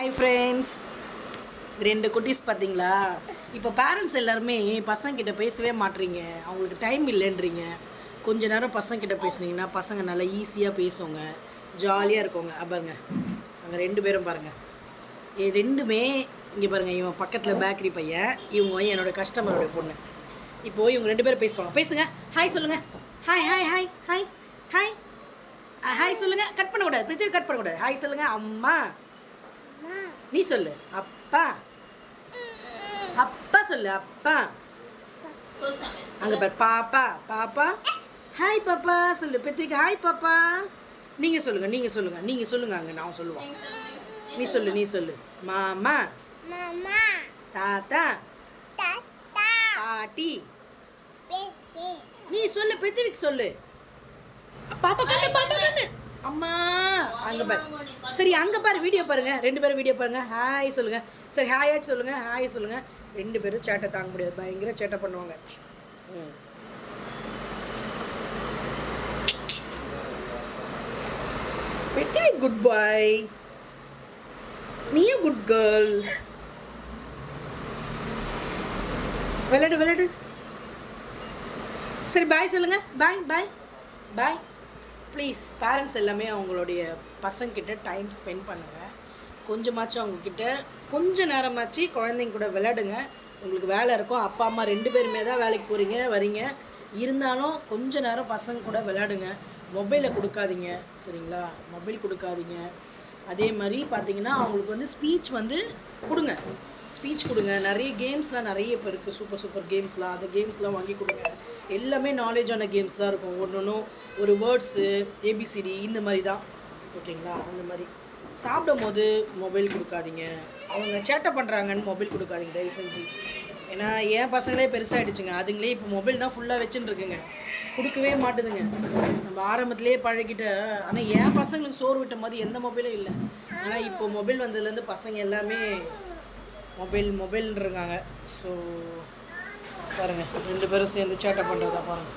Hi friends, ரெண்டு குட்டீஸ் பார்த்தீங்களா? இப்போ பேரண்ட்ஸ் எல்லாருமே பசங்கிட்ட பேசவே மாட்றீங்க, அவங்களுக்கு டைம் இல்லைன்றீங்க. கொஞ்ச நேரம் பசங்கிட்ட பேசுனீங்கன்னா பசங்க நல்லா ஈஸியாக பேசுவாங்க, ஜாலியாக இருக்கவங்க. பாருங்க, அங்கே ரெண்டு பேரும் பாருங்கள், ரெண்டுமே இங்கே பாருங்கள். இவன் பக்கத்தில் பேக்கரி பையன், இவங்க என்னோட கஸ்டமரோட பொண்ணு. இப்போது இவங்க ரெண்டு பேரும் பேசுவாங்க. பேசுங்க, ஹாய் சொல்லுங்கள். Hi hi hi hi hi hi சொல்லுங்கள். கட் பண்ணக்கூடாது, பிரித்திவி கட் பண்ணக்கூடாது. ஹாய் சொல்லுங்கள். அம்மா நீ சொல்லு. அப்பா அப்பா சொல்லு. அப்பா அங்கே பாரு. பாப்பா பாப்பா ஹாய் பாப்பா சொல்லு. பிரித்திவிக்கு ஹாய் பாப்பா. நீங்கள் சொல்லுங்கள், நீங்கள் சொல்லுங்கள், நீங்கள் சொல்லுங்கள். அங்கே நான் சொல்லுவோம். நீ சொல்லு, நீ சொல்லு. மாமா தாத்தா பாட்டி. நீ சொல்லு, பிரித்திவிக்கு சொல்லு. பாப்பா கண்ணு, பாப்பா கண்ணு. அம்மா அங்கே பாரு. சரி, அங்கே பாரு, வீடியோ பாருங்க. ரெண்டு பேரும் வீடியோ பாருங்க. ஹாய் சொல்லுங்க. சரி, ஹாயாச்சு சொல்லுங்க. ஹாய் சொல்லுங்க. ரெண்டு பேரும் சேட்டை தாங்க முடியாது, பயங்கர சேட்டை பண்ணுவாங்க. பிரித்திவி குட் பாய், நீயும் குட் கேர்ள். விளையாடு விளையாடு. சரி, பாய் சொல்லுங்க. பாய் பாய் பாய். ப்ளீஸ் பேரண்ட்ஸ் எல்லாமே அவங்களுடைய பசங்கிட்ட டைம் ஸ்பெண்ட் பண்ணுங்கள். கொஞ்சமாச்சும் அவங்கக்கிட்ட கொஞ்ச நேரமாச்சு குழந்தைங்க கூட விளையாடுங்க. உங்களுக்கு வேலை இருக்கும், அப்பா அம்மா ரெண்டு பேருமே தான் வேலைக்கு போகிறீங்க வரீங்க. இருந்தாலும் கொஞ்ச நேரம் பசங்க கூட விளையாடுங்க. மொபைலை கொடுக்காதீங்க, சரிங்களா? மொபைல் கொடுக்காதீங்க. அதே மாதிரி பார்த்தீங்கன்னா அவங்களுக்கு ஸ்பீச் கொடுங்க. ஸ்பீச் கொடுங்க. நிறைய கேம்ஸ்லாம் நிறைய இப்போ இருக்குது, சூப்பர் சூப்பர் கேம்ஸ்லாம். அந்த கேம்ஸ்லாம் வாங்கி கொடுங்க. எல்லாமே நாலேஜான கேம்ஸ் தான் இருக்கும். ஒன்றும் ஒரு வேர்ட்ஸு, ஏபிசிடி இந்த மாதிரி தான், ஓகேங்களா? அந்த மாதிரி சாப்பிடும் போது மொபைல் கொடுக்காதீங்க. அவங்க சேட்டை பண்ணுறாங்கன்னு மொபைல் கொடுக்காதீங்க தயவு செஞ்சு. ஏன்னா என் பசங்களே பெருசாகிடுச்சுங்க, அதுங்களே இப்போ மொபைல் தான் ஃபுல்லாக வச்சுன்னு இருக்குங்க, கொடுக்கவே மாட்டுதுங்க. நம்ம ஆரம்பத்துலேயே பழகிட்ட. ஆனால் என் பசங்களுக்கு சோறு விட்ட மாதிரி எந்த மொபைலும் இல்லை. ஆனால் இப்போ மொபைல் வந்ததுலேருந்து பசங்க எல்லாமே மொபைல்ன்றாங்க. ஸோ பாருங்கள், ரெண்டு பேரும் சேர்ந்து சேட்டை பண்ணுறதா பாருங்கள்.